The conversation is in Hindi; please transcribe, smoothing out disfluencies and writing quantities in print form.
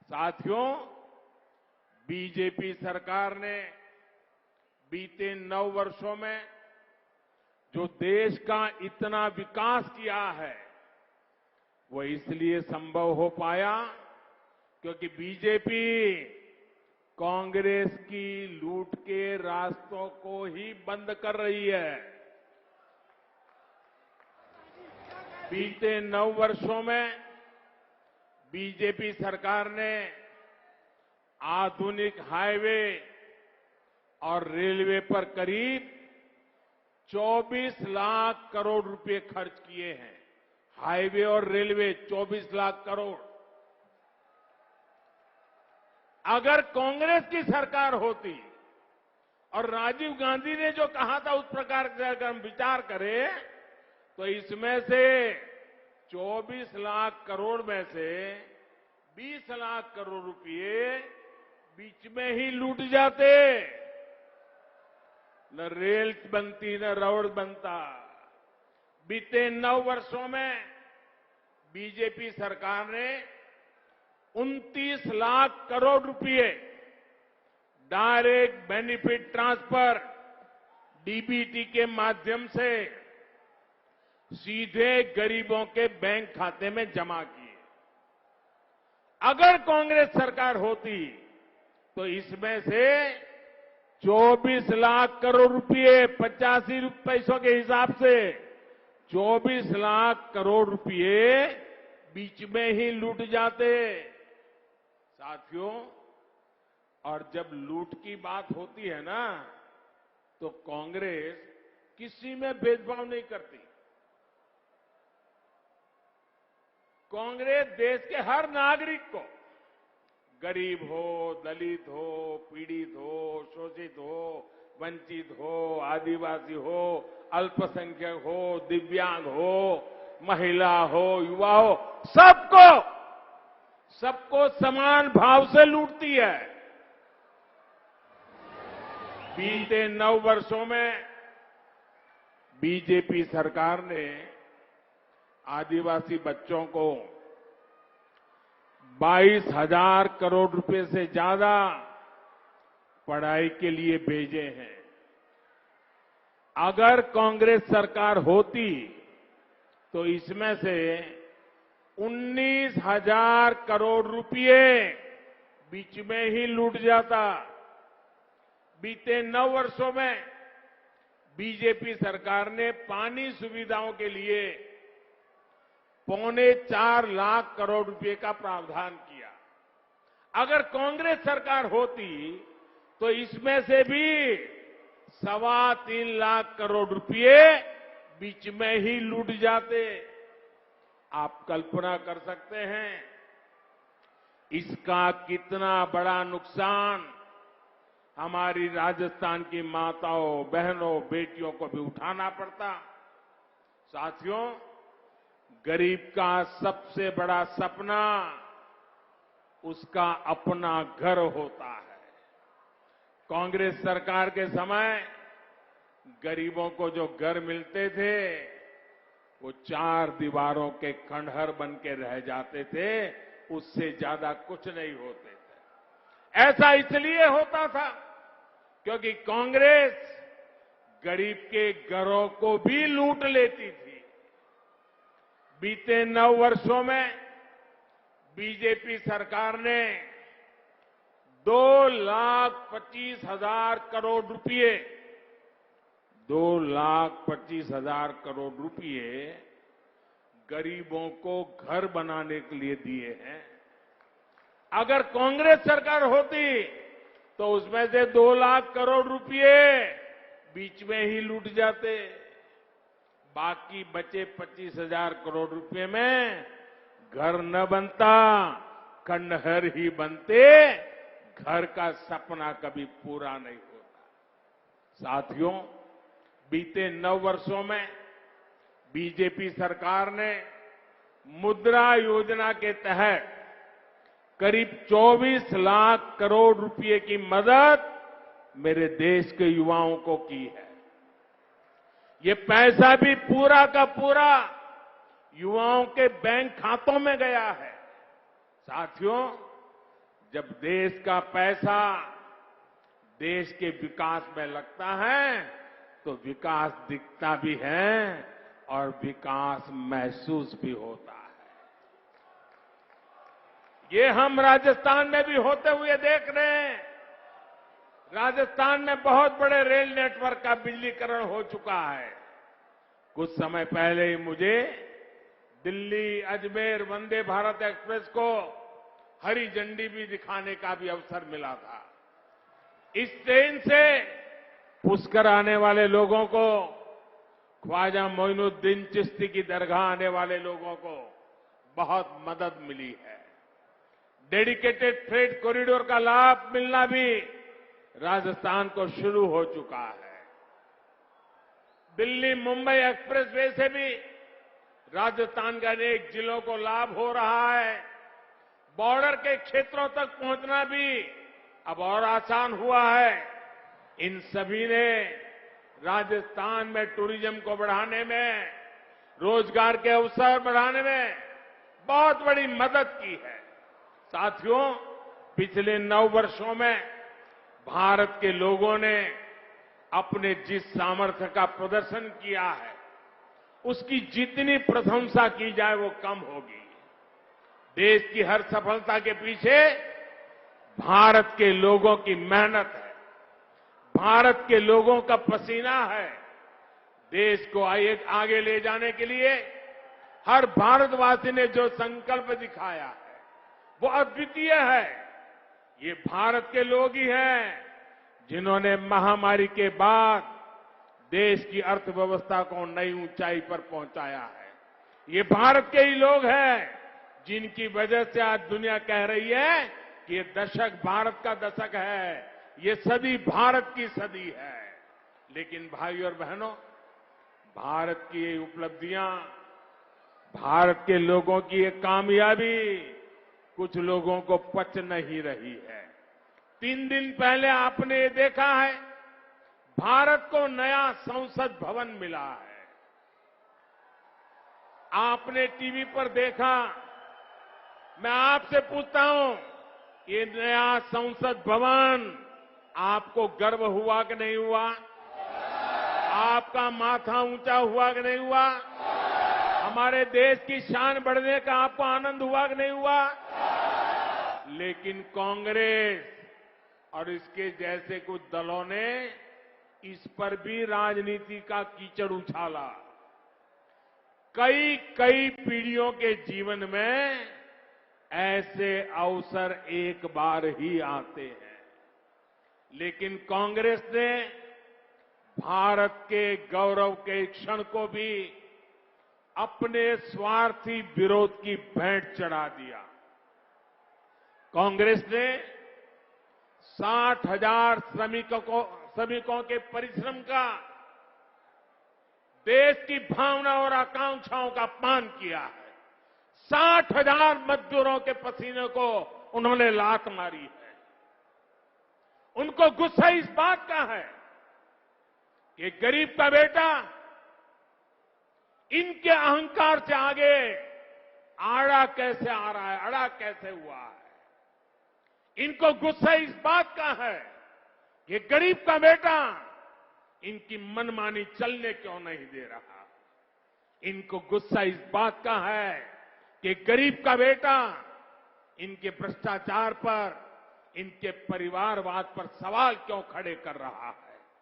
साथियों, बीजेपी सरकार ने बीते 9 वर्षों में जो देश का इतना विकास किया है, वो इसलिए संभव हो पाया क्योंकि बीजेपी कांग्रेस की लूट के रास्तों को ही बंद कर रही है। बीते 9 वर्षों में बीजेपी सरकार ने आधुनिक हाईवे और रेलवे पर करीब 24 लाख करोड़ रुपए खर्च किए हैं। हाईवे और रेलवे 24 लाख करोड़। अगर कांग्रेस की सरकार होती और राजीव गांधी ने जो कहा था उस प्रकार से अगर हम विचार करें तो इसमें से 24 लाख करोड़ में से 20 लाख करोड़ रुपए बीच में ही लूट जाते। न रेल बनती न रोड बनता। बीते 9 वर्षों में बीजेपी सरकार ने 29 लाख करोड़ रुपए डायरेक्ट बेनिफिट ट्रांसफर डीबीटी के माध्यम से सीधे गरीबों के बैंक खाते में जमा किए। अगर कांग्रेस सरकार होती तो इसमें से 24 लाख करोड़ रुपए 85 पैसों के हिसाब से 24 लाख करोड़ रुपए बीच में ही लूट जाते। साथियों, और जब लूट की बात होती है ना, तो कांग्रेस किसी में भेदभाव नहीं करती। कांग्रेस देश के हर नागरिक को, गरीब हो, दलित हो, पीड़ित हो, शोषित हो, वंचित हो, आदिवासी हो, अल्पसंख्यक हो, दिव्यांग हो, महिला हो, युवा हो, सबको समान भाव से लूटती है। बीते 9 वर्षों में बीजेपी सरकार ने आदिवासी बच्चों को 22,000 करोड़ रुपए से ज्यादा पढ़ाई के लिए भेजे हैं। अगर कांग्रेस सरकार होती तो इसमें से 19,000 करोड़ रुपए बीच में ही लूट जाता। बीते 9 वर्षों में बीजेपी सरकार ने पानी सुविधाओं के लिए 4.25 लाख करोड़ रुपए का प्रावधान किया। अगर कांग्रेस सरकार होती तो इसमें से भी 3.25 लाख करोड़ रुपए बीच में ही लूट जाते। आप कल्पना कर सकते हैं इसका कितना बड़ा नुकसान हमारी राजस्थान की माताओं, बहनों, बेटियों को भी उठाना पड़ता। साथियों, गरीब का सबसे बड़ा सपना उसका अपना घर होता है। कांग्रेस सरकार के समय गरीबों को जो घर मिलते थे वो 4 दीवारों के खंडहर बन के रह जाते थे, उससे ज्यादा कुछ नहीं होते थे। ऐसा इसलिए होता था क्योंकि कांग्रेस गरीब के घरों को भी लूट लेती थी। बीते 9 वर्षों में बीजेपी सरकार ने 2,25,000 करोड़ रुपए 2,25,000 करोड़ रुपए गरीबों को घर बनाने के लिए दिए हैं। अगर कांग्रेस सरकार होती तो उसमें से 2 लाख करोड़ रुपए बीच में ही लूट जाते। बाकी बचे 25,000 करोड़ रुपए में घर न बनता, खंडहर ही बनते। घर का सपना कभी पूरा नहीं होता। साथियों, बीते 9 वर्षों में बीजेपी सरकार ने मुद्रा योजना के तहत करीब 24 लाख करोड़ रुपए की मदद मेरे देश के युवाओं को की है। ये पैसा भी पूरा का पूरा युवाओं के बैंक खातों में गया है। साथियों, जब देश का पैसा देश के विकास में लगता है तो विकास दिखता भी है और विकास महसूस भी होता है। ये हम राजस्थान में भी होते हुए देख रहे हैं। राजस्थान में बहुत बड़े रेल नेटवर्क का बिजलीकरण हो चुका है। कुछ समय पहले ही मुझे दिल्ली अजमेर वंदे भारत एक्सप्रेस को हरी झंडी भी दिखाने का भी अवसर मिला था। इस ट्रेन से पुष्कर आने वाले लोगों को, ख्वाजा मोइनुद्दीन चिश्ती की दरगाह आने वाले लोगों को बहुत मदद मिली है। डेडिकेटेड फ्रेट कॉरिडोर का लाभ मिलना भी राजस्थान को शुरू हो चुका है। दिल्ली मुंबई एक्सप्रेस वे से भी राजस्थान के अनेक जिलों को लाभ हो रहा है। बॉर्डर के क्षेत्रों तक पहुंचना भी अब और आसान हुआ है। इन सभी ने राजस्थान में टूरिज्म को बढ़ाने में, रोजगार के अवसर बढ़ाने में बहुत बड़ी मदद की है। साथियों, पिछले 9 वर्षों में भारत के लोगों ने अपने जिस सामर्थ्य का प्रदर्शन किया है, उसकी जितनी प्रशंसा की जाए वो कम होगी। देश की हर सफलता के पीछे भारत के लोगों की मेहनत है, भारत के लोगों का पसीना है। देश को आगे ले जाने के लिए हर भारतवासी ने जो संकल्प दिखाया है वो अद्वितीय है। ये भारत के लोग ही हैं जिन्होंने महामारी के बाद देश की अर्थव्यवस्था को नई ऊंचाई पर पहुंचाया है। ये भारत के ही लोग हैं जिनकी वजह से आज दुनिया कह रही है कि ये दशक भारत का दशक है, ये सदी भारत की सदी है। लेकिन भाइयों और बहनों, भारत की ये उपलब्धियां, भारत के लोगों की ये कामयाबी कुछ लोगों को पच नहीं रही है। 3 दिन पहले आपने ये देखा है, भारत को नया संसद भवन मिला है। आपने टीवी पर देखा। मैं आपसे पूछता हूं, ये नया संसद भवन आपको गर्व हुआ कि नहीं हुआ? आपका माथा ऊंचा हुआ कि नहीं हुआ? हमारे देश की शान बढ़ने का आपको आनंद हुआ कि नहीं हुआ? लेकिन कांग्रेस और इसके जैसे कुछ दलों ने इस पर भी राजनीति का कीचड़ उछाला। कई पीढ़ियों के जीवन में ऐसे अवसर एक बार ही आते हैं, लेकिन कांग्रेस ने भारत के गौरव के क्षण को भी अपने स्वार्थी विरोध की भेंट चढ़ा दिया। कांग्रेस ने 60,000 श्रमिकों के परिश्रम का, देश की भावना और आकांक्षाओं का अपमान किया है। 60,000 मजदूरों के पसीने को उन्होंने लात मारी है। उनको गुस्सा इस बात का है कि गरीब का बेटा इनके अहंकार से आगे आड़ा कैसे आ रहा है, अड़ा कैसे हुआ है। इनको गुस्सा इस बात का है कि गरीब का बेटा इनकी मनमानी चलने क्यों नहीं दे रहा। इनको गुस्सा इस बात का है कि गरीब का बेटा इनके भ्रष्टाचार पर, इनके परिवारवाद पर सवाल क्यों खड़े कर रहा है।